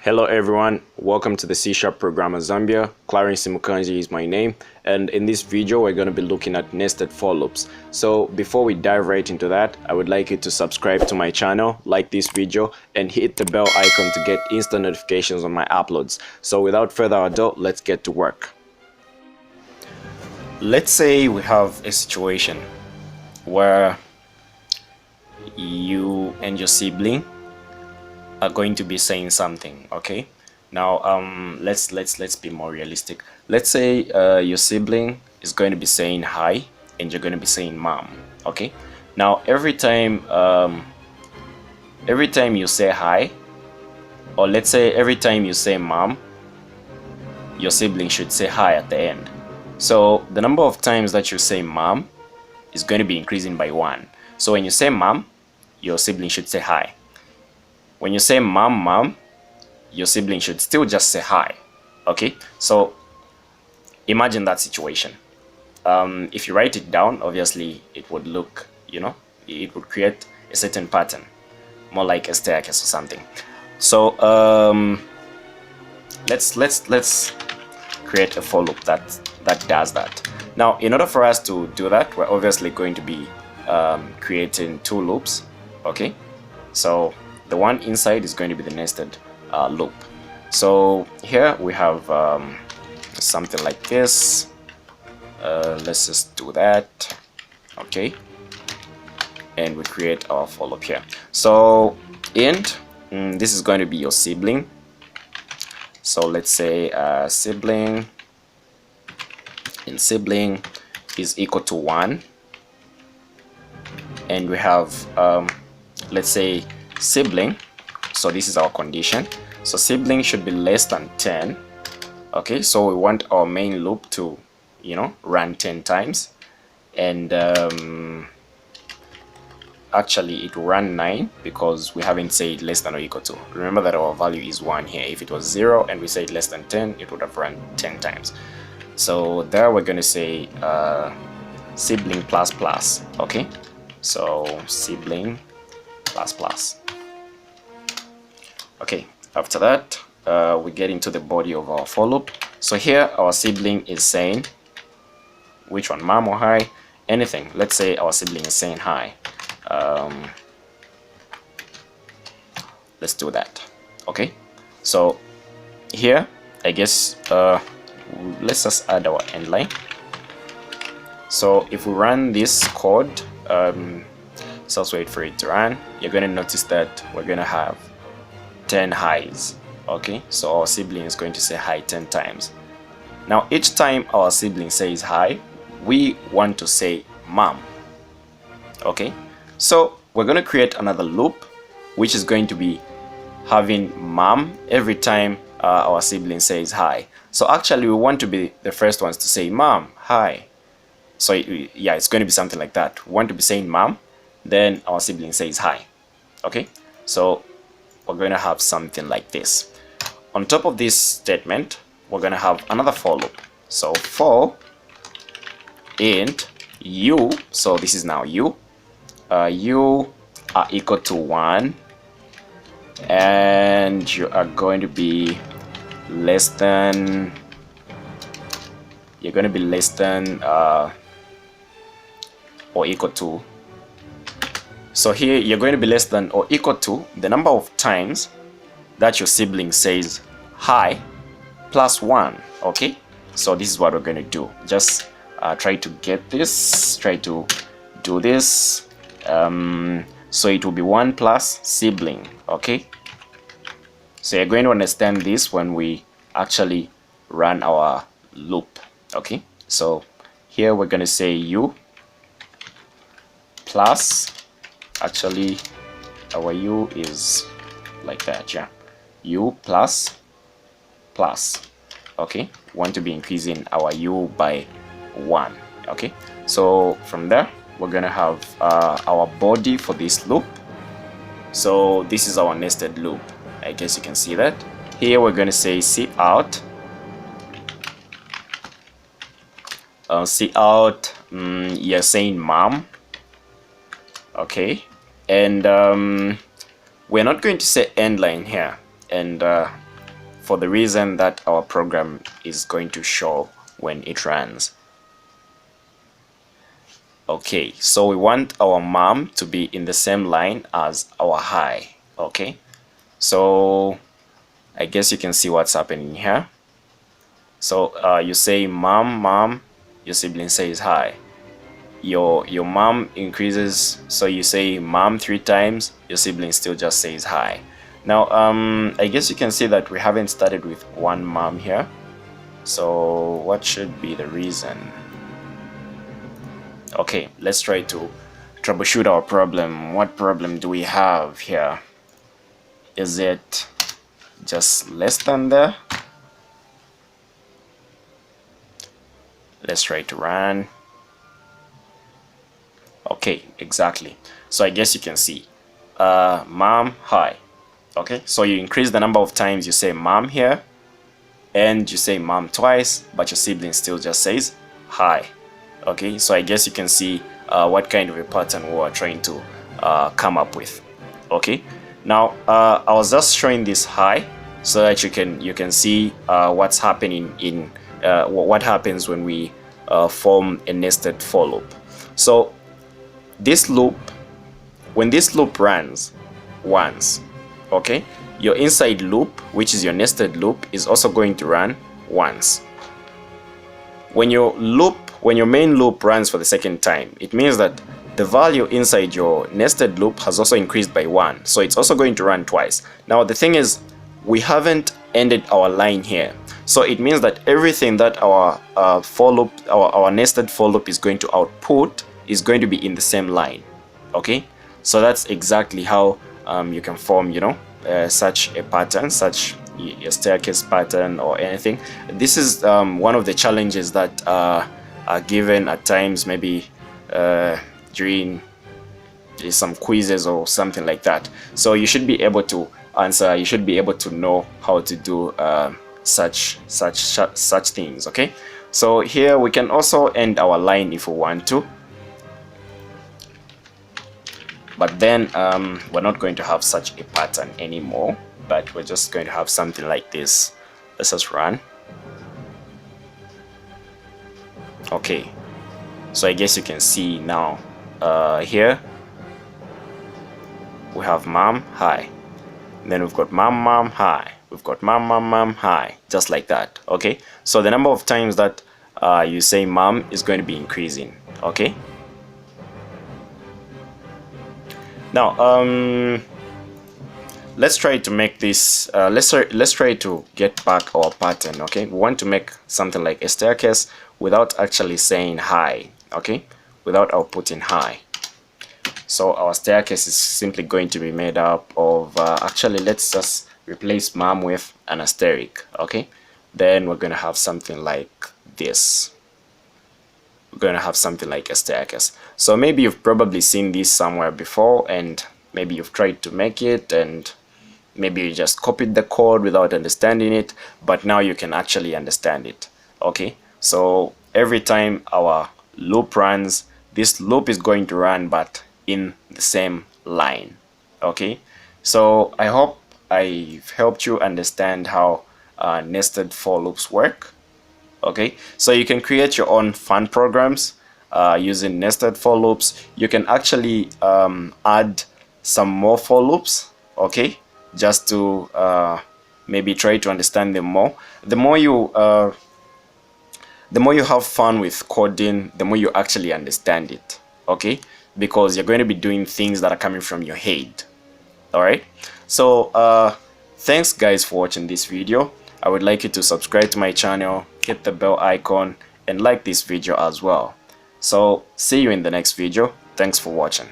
Hello everyone, welcome to the C# Programmer Zambia. Clarence Simukanzye is my name, and in this video we're going to be looking at nested for loops. So before we dive right into that, I would like you to subscribe to my channel, like this video, and hit the bell icon to get instant notifications on my uploads. So without further ado, let's get to work. Let's say we have a situation where you and your sibling are going to be saying something. Okay, now let's be more realistic. Let's say your sibling is going to be saying hi and you're going to be saying mom. Okay, now every time you say hi, or let's say every time you say mom, your sibling should say hi at the end. So the number of times that you say mom is going to be increasing by 1. So when you say mom, your sibling should say hi. When you say mom, your sibling should still just say hi. Okay, so imagine that situation. If you write it down, obviously it would look, it would create a certain pattern, more like a staircase or something. So let's create a for loop that does that. Now, in order for us to do that, we're obviously going to be creating 2 loops. Okay, so the one inside is going to be the nested loop. So here we have something like this. Let's just do that. Okay, and we create our for loop here. So int, this is going to be your sibling. So let's say sibling is equal to 1, and we have let's say sibling, so this is our condition, so sibling should be less than 10. Okay, so we want our main loop to run 10 times, and actually it will run 9 because we haven't said less than or equal to. Remember that our value is 1 here. If it was 0 and we said less than 10, it would have run 10 times. So there we're going to say sibling plus plus. Okay, so sibling plus plus. Okay, after that we get into the body of our for loop. So here our sibling is saying, which one, mom or hi, anything. Let's say our sibling is saying hi. Let's do that. Okay, so here I guess let's just add our end line. So if we run this code, so let's wait for it to run, you're going to notice that we're going to have 10 highs. Okay, so our sibling is going to say hi 10 times. Now each time our sibling says hi, we want to say mom. Okay, so we're going to create another loop which is going to be having mom every time our sibling says hi. So actually we want to be the first ones to say mom, hi. So yeah, it's going to be something like that. We want to be saying mom, then our sibling says hi. Okay, so we're going to have something like this. On top of this statement, we're going to have another for loop. So for int you, so this is now you are equal to 1, and you are going to be less than, or equal to. So here you're going to be less than or equal to the number of times that your sibling says hi plus 1. Okay, so this is what we're going to do. Just try to get this, try to do this. So it will be 1 plus sibling. Okay, so you're going to understand this when we actually run our loop. Okay, so here we're going to say u plus, actually our u is like that, yeah, u plus plus. Okay, want to be increasing our u by 1. Okay, so from there we're gonna have our body for this loop. So this is our nested loop. I guess you can see that. Here we're gonna say cout, you're saying mom. Okay, and we're not going to say end line here, and for the reason that our program is going to show when it runs. Okay, so we want our mom to be in the same line as our hi. Okay, so I guess you can see what's happening here. So you say mom, your sibling says hi. Your mom increases, so you say mom 3 times, your sibling still just says hi. Now I guess you can see that we haven't started with one mom here. So what should be the reason? Okay, let's try to troubleshoot our problem. What problem do we have here? Is it just less than there? Let's try to run. Okay, exactly. So I guess you can see mom, hi. Okay, so you increase the number of times you say mom here, and you say mom twice, but your sibling still just says hi. Okay, so I guess you can see what kind of a pattern we are trying to come up with. Okay, now I was just showing this hi so that you can see what's happening in what happens when we form a nested for loop. So this loop, when this loop runs once, okay, your inside loop, which is your nested loop, is also going to run once. When your main loop runs for the second time, it means that the value inside your nested loop has also increased by 1, so it's also going to run twice. Now the thing is, we haven't ended our line here, so it means that everything that our for loop, our nested for loop is going to output is going to be in the same line. Okay, so that's exactly how you can form, you know, such a pattern, such a staircase pattern or anything. This is one of the challenges that are given at times, maybe during some quizzes or something like that. So you should be able to answer, you should be able to know how to do such things. Okay, so here we can also end our line if we want to, but then we're not going to have such a pattern anymore, but we're just going to have something like this. Let's just run. Okay, so I guess you can see now here we have mom, hi, and then we've got mom, hi, we've got mom, hi, just like that. Okay, so the number of times that you say mom is going to be increasing. Okay, now let's try to make this let's try to get back our pattern. Okay, we want to make something like a staircase without actually saying hi. Okay, without outputting hi. So our staircase is simply going to be made up of actually, let's just replace mom with an asterisk. Okay, then we're going to have something like this. We're going to have something like a staircase. So maybe you've probably seen this somewhere before, and maybe you've tried to make it, and maybe you just copied the code without understanding it, but now you can actually understand it. Okay, so every time our loop runs, this loop is going to run, but in the same line. Okay, so I hope I've helped you understand how nested for loops work. Okay, so you can create your own fun programs using nested for loops. You can actually add some more for loops, okay, just to maybe try to understand them more. The more you have fun with coding, the more you actually understand it. Okay, because you're going to be doing things that are coming from your head. All right, so thanks guys for watching this video. I would like you to subscribe to my channel, hit the bell icon, and like this video as well. So see you in the next video. Thanks for watching.